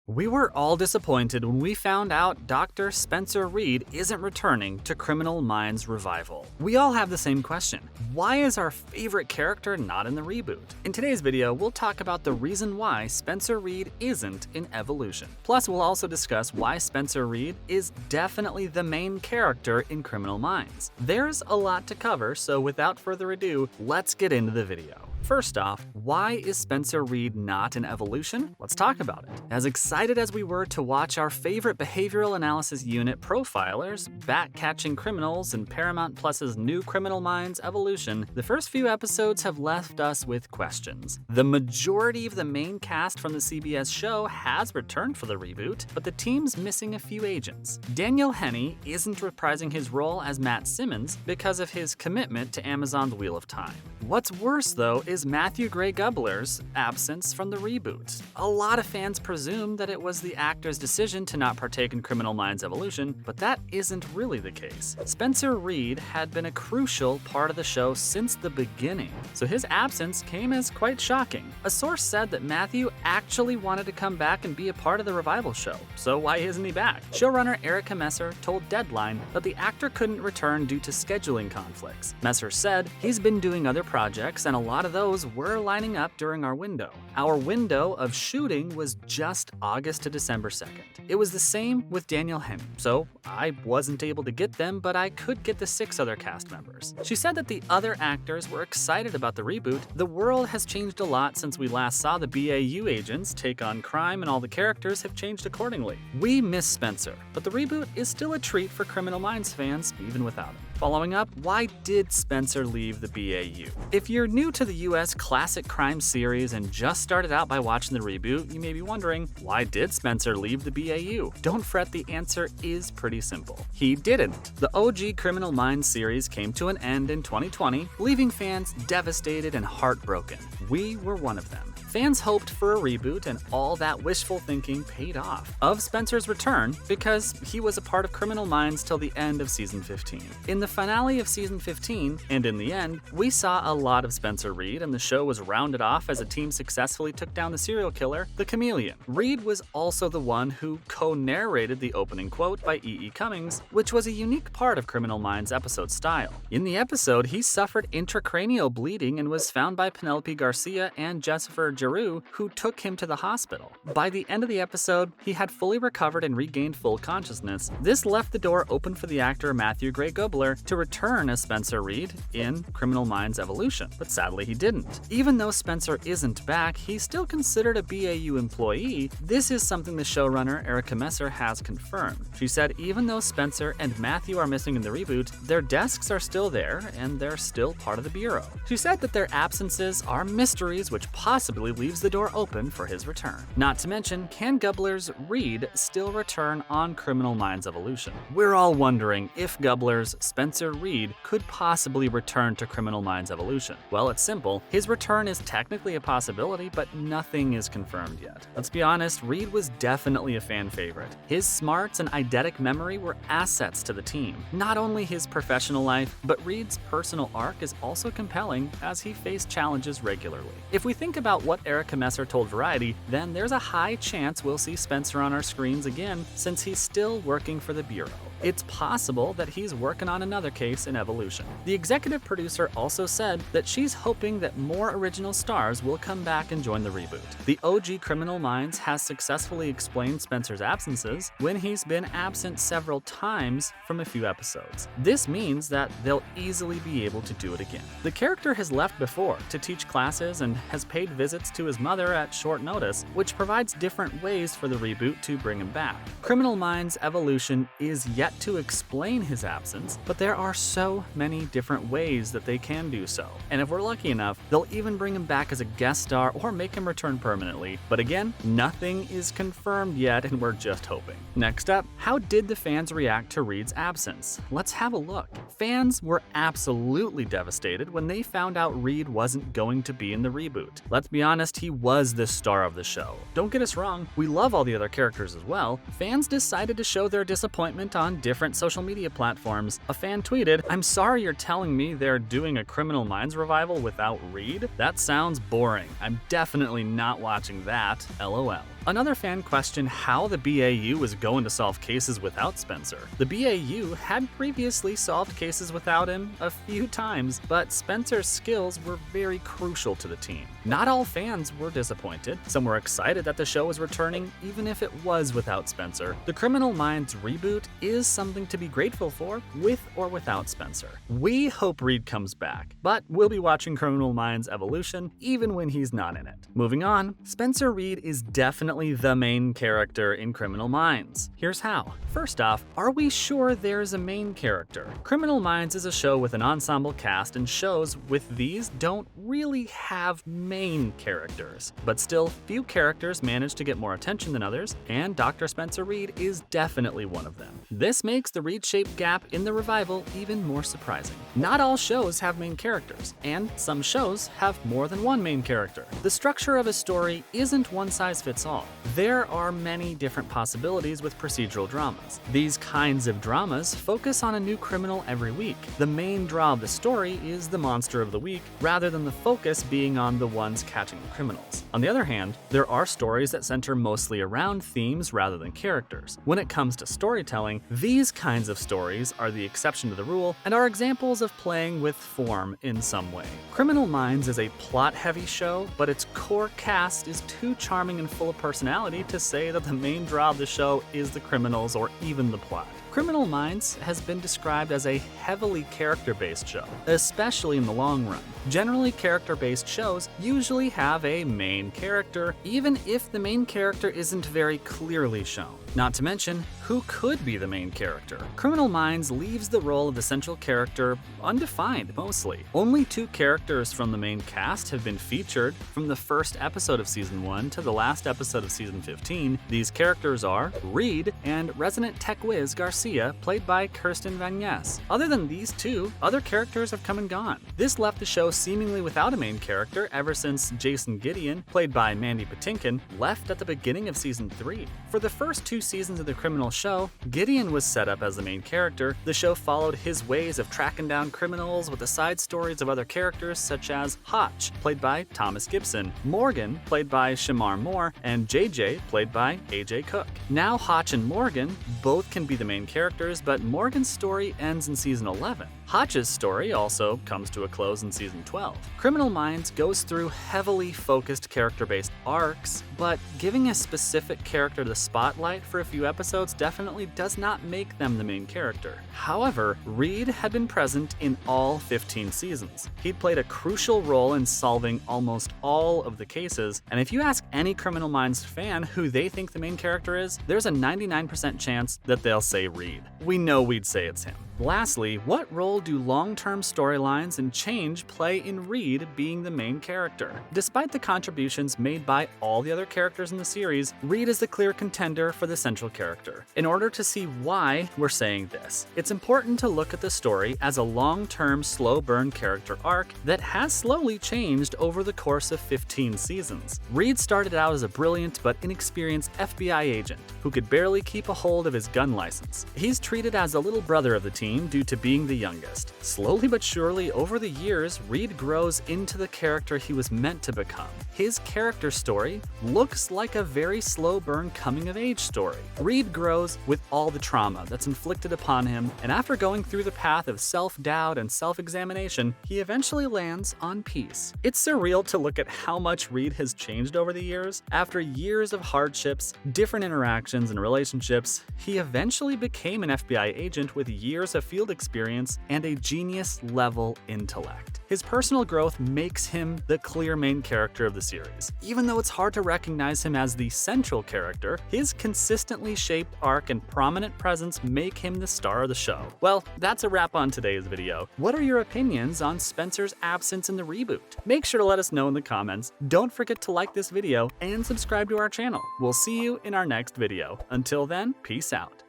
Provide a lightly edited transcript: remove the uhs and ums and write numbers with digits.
We were all disappointed when we found out Dr. Spencer Reid isn't returning to Criminal Minds Revival. We all have the same question: why is our favorite character not in the reboot? In today's video, we'll talk about the reason why Spencer Reid isn't in Evolution. Plus, we'll also discuss why Spencer Reid is definitely the main character in Criminal Minds. There's a lot to cover, so without further ado, let's get into the video. First off, why is Spencer Reid not in Evolution? Let's talk about it. As excited as we were to watch our favorite behavioral analysis unit profilers, bat-catching criminals, in Paramount Plus's new Criminal Minds Evolution, the first few episodes have left us with questions. The majority of the main cast from the CBS show has returned for the reboot, but the team's missing a few agents. Daniel Henney isn't reprising his role as Matt Simmons because of his commitment to Amazon's Wheel of Time. What's worse, though, is Matthew Gray Gubler's absence from the reboot. A lot of fans presume that it was the actor's decision to not partake in Criminal Minds Evolution, but that isn't really the case. Spencer Reid had been a crucial part of the show since the beginning, so his absence came as quite shocking. A source said that Matthew actually wanted to come back and be a part of the revival show, so why isn't he back? Showrunner Erica Messer told Deadline that the actor couldn't return due to scheduling conflicts. Messer said he's been doing other projects, and a lot of those were lining up during our window. Our window of shooting was just August to December 2nd. It was the same with Daniel Henney, so I wasn't able to get them, but I could get the 6 other cast members. She said that the other actors were excited about the reboot. The world has changed a lot since we last saw the BAU agents take on crime, and all the characters have changed accordingly. We miss Spencer, but the reboot is still a treat for Criminal Minds fans, even without him. Following up, why did Spencer leave the BAU? If you're new to the US classic crime series and just started out by watching the reboot, you may be wondering, why did Spencer leave the BAU? Don't fret, the answer is pretty simple. He didn't. The OG Criminal Minds series came to an end in 2020, leaving fans devastated and heartbroken. We were one of them. Fans hoped for a reboot, and all that wishful thinking paid off of Spencer's return because he was a part of Criminal Minds till the end of season 15. In the finale of season 15, and in the end, we saw a lot of Spencer Reid, and the show was rounded off as a team successfully took down the serial killer, the Chameleon. Reid was also the one who co-narrated the opening quote by E.E. Cummings, which was a unique part of Criminal Minds' episode style. In the episode, he suffered intracranial bleeding and was found by Penelope Garcia and Jessica Giroux, who took him to the hospital. By the end of the episode, he had fully recovered and regained full consciousness. This left the door open for the actor Matthew Gray Gubler to return as Spencer Reid in Criminal Minds Evolution, but sadly he didn't. Even though Spencer isn't back, he's still considered a BAU employee. This is something the showrunner Erica Messer has confirmed. She said even though Spencer and Matthew are missing in the reboot, their desks are still there and they're still part of the bureau. She said that their absences are mysteries, which possibly leaves the door open for his return. Not to mention, can Gubler's Reid still return on Criminal Minds Evolution? We're all wondering if Gubler's Spencer Reid could possibly return to Criminal Minds Evolution. Well, it's simple. His return is technically a possibility, but nothing is confirmed yet. Let's be honest, Reid was definitely a fan favorite. His smarts and eidetic memory were assets to the team. Not only his professional life, but Reid's personal arc is also compelling as he faced challenges regularly. If we think about what Erica Messer told Variety, then there's a high chance we'll see Spencer on our screens again since he's still working for the Bureau. It's possible that he's working on another case in Evolution. The executive producer also said that she's hoping that more original stars will come back and join the reboot. The OG Criminal Minds has successfully explained Spencer's absences when he's been absent several times from a few episodes. This means that they'll easily be able to do it again. The character has left before to teach classes and has paid visits to his mother at short notice, which provides different ways for the reboot to bring him back. Criminal Minds Evolution is yet to explain his absence, but there are so many different ways that they can do so. And if we're lucky enough, they'll even bring him back as a guest star or make him return permanently. But again, nothing is confirmed yet, and we're just hoping. Next up, how did the fans react to Reid's absence? Let's have a look. Fans were absolutely devastated when they found out Reid wasn't going to be in the reboot. Let's be honest, he was the star of the show. Don't get us wrong, we love all the other characters as well. Fans decided to show their disappointment on different social media platforms. A fan tweeted, "I'm sorry you're telling me they're doing a Criminal Minds revival without Reid? That sounds boring. I'm definitely not watching that, LOL." Another fan questioned how the BAU was going to solve cases without Spencer. The BAU had previously solved cases without him a few times, but Spencer's skills were very crucial to the team. Not all fans were disappointed. Some were excited that the show was returning, even if it was without Spencer. The Criminal Minds reboot is something to be grateful for, with or without Spencer. We hope Reid comes back, but we'll be watching Criminal Minds evolution even when he's not in it. Moving on, Spencer Reid is definitely the main character in Criminal Minds. Here's how. First off, are we sure there's a main character? Criminal Minds is a show with an ensemble cast, and shows with these don't really have main characters. But still, few characters manage to get more attention than others, and Dr. Spencer Reid is definitely one of them. This makes the Reid-shaped gap in the revival even more surprising. Not all shows have main characters, and some shows have more than one main character. The structure of a story isn't one size fits all. There are many different possibilities with procedural dramas. These kinds of dramas focus on a new criminal every week. The main draw of the story is the monster of the week, rather than the focus being on the ones catching the criminals. On the other hand, there are stories that center mostly around themes rather than characters. When it comes to storytelling, these kinds of stories are the exception to the rule and are examples of playing with form in some way. Criminal Minds is a plot-heavy show, but its core cast is too charming and full of personality to say that the main draw of the show is the criminals or even the plot. Criminal Minds has been described as a heavily character-based show, especially in the long run. Generally, character-based shows usually have a main character, even if the main character isn't very clearly shown. Not to mention, who could be the main character? Criminal Minds leaves the role of the central character undefined, mostly. Only 2 characters from the main cast have been featured from the first episode of Season 1 to the last episode of Season 15. These characters are Reid and resident tech whiz Garcia, played by Kirsten Van Ness. Other than these 2, other characters have come and gone. This left the show seemingly without a main character ever since Jason Gideon, played by Mandy Patinkin, left at the beginning of Season 3. For the first 2 seasons of the criminal show, Gideon was set up as the main character. The show followed his ways of tracking down criminals with the side stories of other characters such as Hotch, played by Thomas Gibson, Morgan, played by Shamar Moore, and JJ, played by AJ Cook. Now Hotch and Morgan both can be the main characters, but Morgan's story ends in Season 11. Hotch's story also comes to a close in Season 12. Criminal Minds goes through heavily focused character-based arcs, but giving a specific character the spotlight for a few episodes definitely does not make them the main character. However, Reid had been present in all 15 seasons. He'd played a crucial role in solving almost all of the cases, and if you ask any Criminal Minds fan who they think the main character is, there's a 99% chance that they'll say Reid. We know we'd say it's him. Lastly, what role do long-term storylines and change play in Reid being the main character? Despite the contributions made by all the other characters in the series, Reid is the clear contender for the central character. In order to see why we're saying this, it's important to look at the story as a long-term, slow-burn character arc that has slowly changed over the course of 15 seasons. Reid started out as a brilliant but inexperienced FBI agent who could barely keep a hold of his gun license. He's treated as the little brother of the team due to being the youngest. Slowly but surely, over the years, Reid grows into the character he was meant to become. His character story looks like a very slow burn coming-of-age story. Reid grows with all the trauma that's inflicted upon him, and after going through the path of self-doubt and self-examination, he eventually lands on peace. It's surreal to look at how much Reid has changed over the years. After years of hardships, different interactions and relationships, he eventually became an FBI agent with years of field experience and a genius-level intellect. His personal growth makes him the clear main character of the series. Even though it's hard to recognize him as the central character, his consistently shaped arc and prominent presence make him the star of the show. Well, that's a wrap on today's video. What are your opinions on Spencer's absence in the reboot? Make sure to let us know in the comments. Don't forget to like this video and subscribe to our channel. We'll see you in our next video. Until then, peace out.